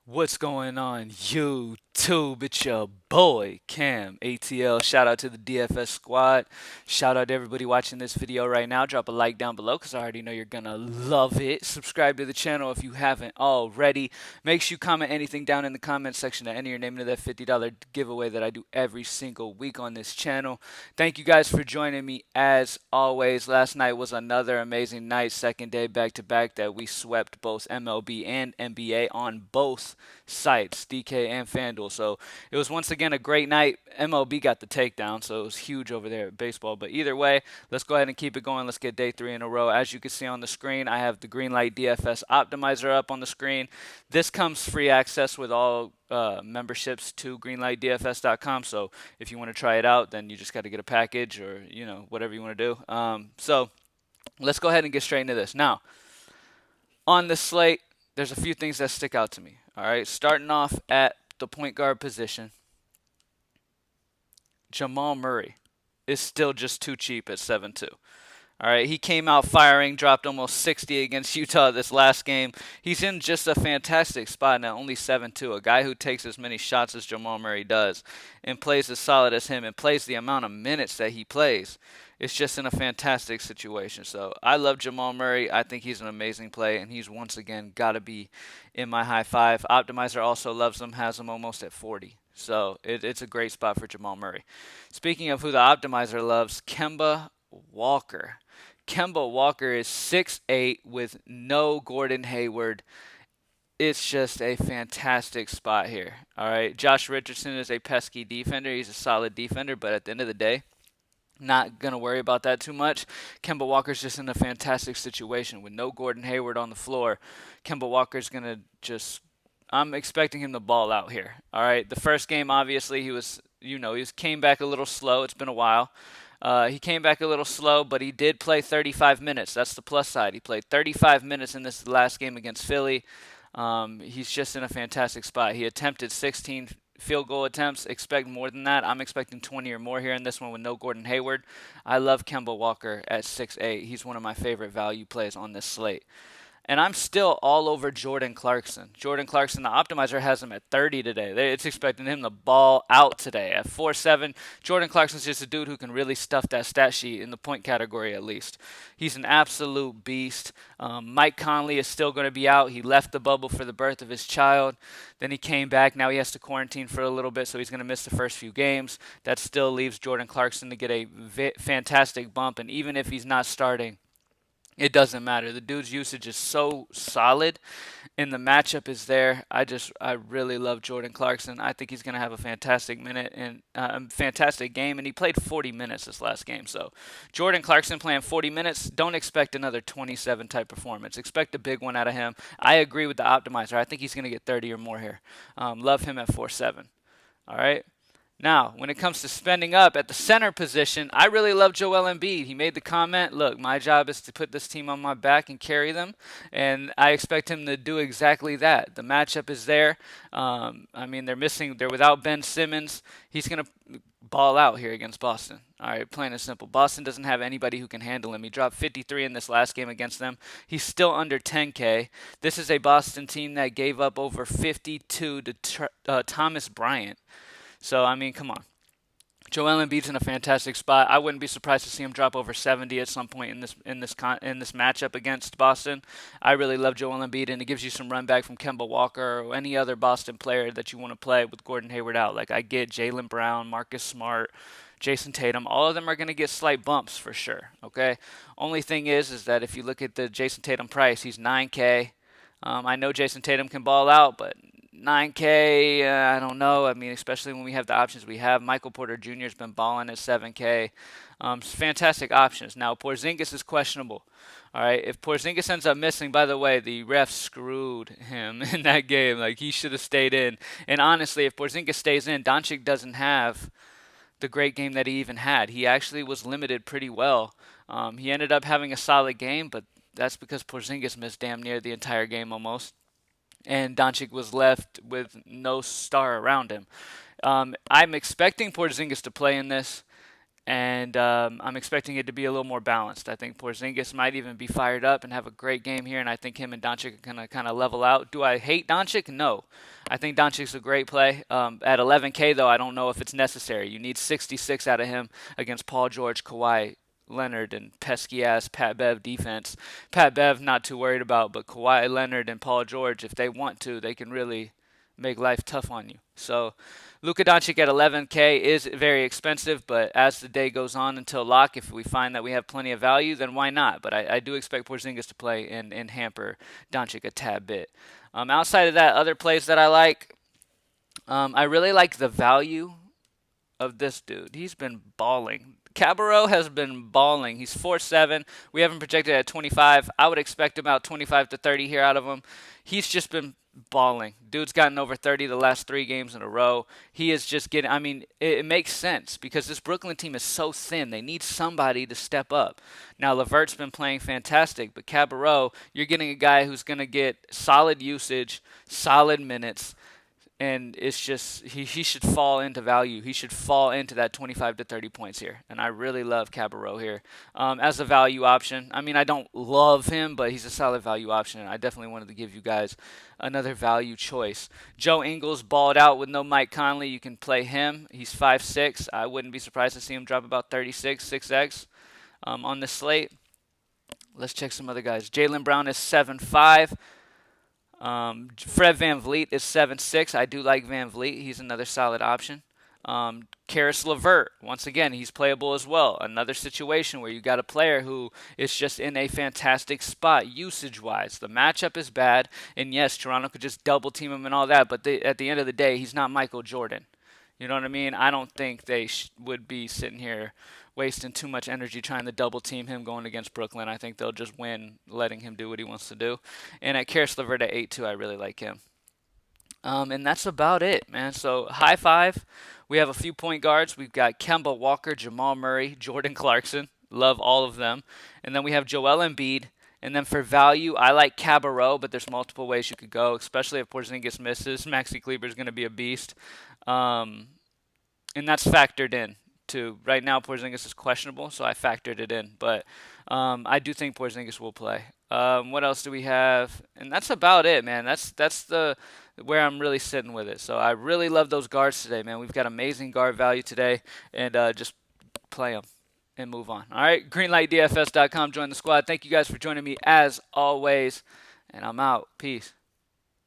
What's going on, YouTube? It's your boy, CamATL. Shout out to the DFS squad. Shout out to everybody watching this video right now. Drop a like down below because I already know you're going to love it. Subscribe to the channel if you haven't already. Make sure you comment anything down in the comment section to enter your name into that $50 giveaway that I do every single week on this channel. Thank you guys for joining me as always. Last night was another amazing night. Second day back-to-back that we swept both MLB and NBA on both sites, DK and FanDuel. So it was once again a great night. MLB got the takedown, so it was huge over there at baseball. But either way, let's go ahead and keep it going. Let's get day 3 in a row. As you can see on the screen, I have the Greenlight DFS Optimizer up on the screen. This comes free access with all memberships to greenlightdfs.com. So if you want to try it out, then you just got to get a package or whatever you want to do. So let's go ahead and get straight into this. Now, on the slate, there's a few things that stick out to me. All right, starting off at the point guard position, Jamal Murray is still just too cheap at 7-2. All right, he came out firing, dropped almost 60 against Utah this last game. He's in just a fantastic spot now, only 7-2. A guy who takes as many shots as Jamal Murray does and plays as solid as him and plays the amount of minutes that he plays. It's just in a fantastic situation. So I love Jamal Murray. I think he's an amazing play, and he's once again got to be in my high five. Optimizer also loves him, has him almost at 40. So it's a great spot for Jamal Murray. Speaking of who the Optimizer loves, Kemba Walker. Kemba Walker is 6'8" with no Gordon Hayward. It's just a fantastic spot here. All right. Josh Richardson is a pesky defender. He's a solid defender, but at the end of the day, not going to worry about that too much. Kemba Walker's just in a fantastic situation. With no Gordon Hayward on the floor, Kemba Walker's going to just. I'm expecting him to ball out here. All right. The first game, obviously, he came back a little slow. It's been a while. He came back a little slow, but he did play 35 minutes. That's the plus side. He played 35 minutes in this last game against Philly. He's just in a fantastic spot. He attempted 16 field goal attempts. Expect more than that. I'm expecting 20 or more here in this one with no Gordon Hayward. I love Kemba Walker at 6'8". He's one of my favorite value plays on this slate. And I'm still all over Jordan Clarkson. Jordan Clarkson, the optimizer has him at 30 today. It's expecting him to ball out today. At 4'7", Jordan Clarkson's just a dude who can really stuff that stat sheet in the point category at least. He's an absolute beast. Mike Conley is still going to be out. He left the bubble for the birth of his child. Then he came back. Now he has to quarantine for a little bit, so he's going to miss the first few games. That still leaves Jordan Clarkson to get a fantastic bump. And even if he's not starting, it doesn't matter. The dude's usage is so solid, and the matchup is there. I really love Jordan Clarkson. I think he's going to have a fantastic minute and a fantastic game, and he played 40 minutes this last game. So, Jordan Clarkson playing 40 minutes, don't expect another 27 type performance. Expect a big one out of him. I agree with the optimizer. I think he's going to get 30 or more here. Love him at 4'7". All right. Now, when it comes to spending up at the center position, I really love Joel Embiid. He made the comment, look, my job is to put this team on my back and carry them, and I expect him to do exactly that. The matchup is there. They're without Ben Simmons. He's going to ball out here against Boston. All right, plain and simple. Boston doesn't have anybody who can handle him. He dropped 53 in this last game against them. He's still under 10K. This is a Boston team that gave up over 52 to Thomas Bryant. So, come on. Joel Embiid's in a fantastic spot. I wouldn't be surprised to see him drop over 70 at some point in this matchup against Boston. I really love Joel Embiid, and it gives you some run back from Kemba Walker or any other Boston player that you want to play with Gordon Hayward out. Like I get Jaylen Brown, Marcus Smart, Jason Tatum. All of them are going to get slight bumps for sure. Okay. Only thing is that if you look at the Jason Tatum price, he's 9K. I know Jason Tatum can ball out, but 9K, I don't know. Especially when we have the options we have. Michael Porter Jr. has been balling at 7K. Fantastic options. Now, Porzingis is questionable. All right, if Porzingis ends up missing, by the way, the refs screwed him in that game. Like, he should have stayed in. And honestly, if Porzingis stays in, Doncic doesn't have the great game that he even had. He actually was limited pretty well. He ended up having a solid game, but that's because Porzingis missed damn near the entire game almost, and Doncic was left with no star around him. I'm expecting Porzingis to play in this. and I'm expecting it to be a little more balanced. I think Porzingis might even be fired up and have a great game here, and I think him and Doncic are gonna kind of level out. Do I hate Doncic? No, I think Doncic's a great play. At 11K though, I don't know if it's necessary. You need 66 out of him against Paul George, Kawhi Leonard, and pesky ass Pat Bev defense. Pat Bev not too worried about, but Kawhi Leonard and Paul George, if they want to, they can really make life tough on you. So Luka Doncic at 11K is very expensive, but as the day goes on until lock, if we find that we have plenty of value, then why not? But I do expect Porzingis to play and hamper Doncic a tad bit. Outside of that, other plays that I like, I really like the value of this dude. He's been balling. Cabarrot has been balling. He's 4.7. We have him projected at 25. I would expect about 25 to 30 here out of him. He's just been balling. Dude's gotten over 30 the last 3 games in a row. He is just getting, I mean, it makes sense because this Brooklyn team is so thin. They need somebody to step up. Now, LeVert's been playing fantastic, but Cabarrot, you're getting a guy who's going to get solid usage, solid minutes, and it's just he should fall into value. He should fall into that 25 to 30 points here, and I really love Cabarrot here as a value option. I mean, I don't love him, but he's a solid value option, and I definitely wanted to give you guys another value choice. Joe Ingles balled out with no Mike Conley. You can play him. He's 5'6". I wouldn't be surprised to see him drop about 36, 6x on this slate. Let's check some other guys. Jaylen Brown is 7'5". Fred VanVleet is 7'6". I do like VanVleet. He's another solid option. Karis LeVert, once again, he's playable as well. Another situation where you got a player who is just in a fantastic spot usage-wise. The matchup is bad, and yes, Toronto could just double team him and all that, but at the end of the day, he's not Michael Jordan. You know what I mean? I don't think they would be sitting here wasting too much energy trying to double team him going against Brooklyn. I think they'll just win letting him do what he wants to do. And at Karis LeVert at 8-2, I really like him. And that's about it, man. So high five. We have a few point guards. We've got Kemba Walker, Jamal Murray, Jordan Clarkson. Love all of them. And then we have Joel Embiid. And then for value, I like Cabarrot, but there's multiple ways you could go, especially if Porzingis misses. Maxi Kleber is going to be a beast. And that's factored in too. Right now, Porzingis is questionable, so I factored it in. But I do think Porzingis will play. What else do we have? And that's about it, man. That's the where I'm really sitting with it. So I really love those guards today, man. We've got amazing guard value today, and just play them and move on. All right, greenlightdfs.com. Join the squad. Thank you guys for joining me as always, and I'm out. Peace.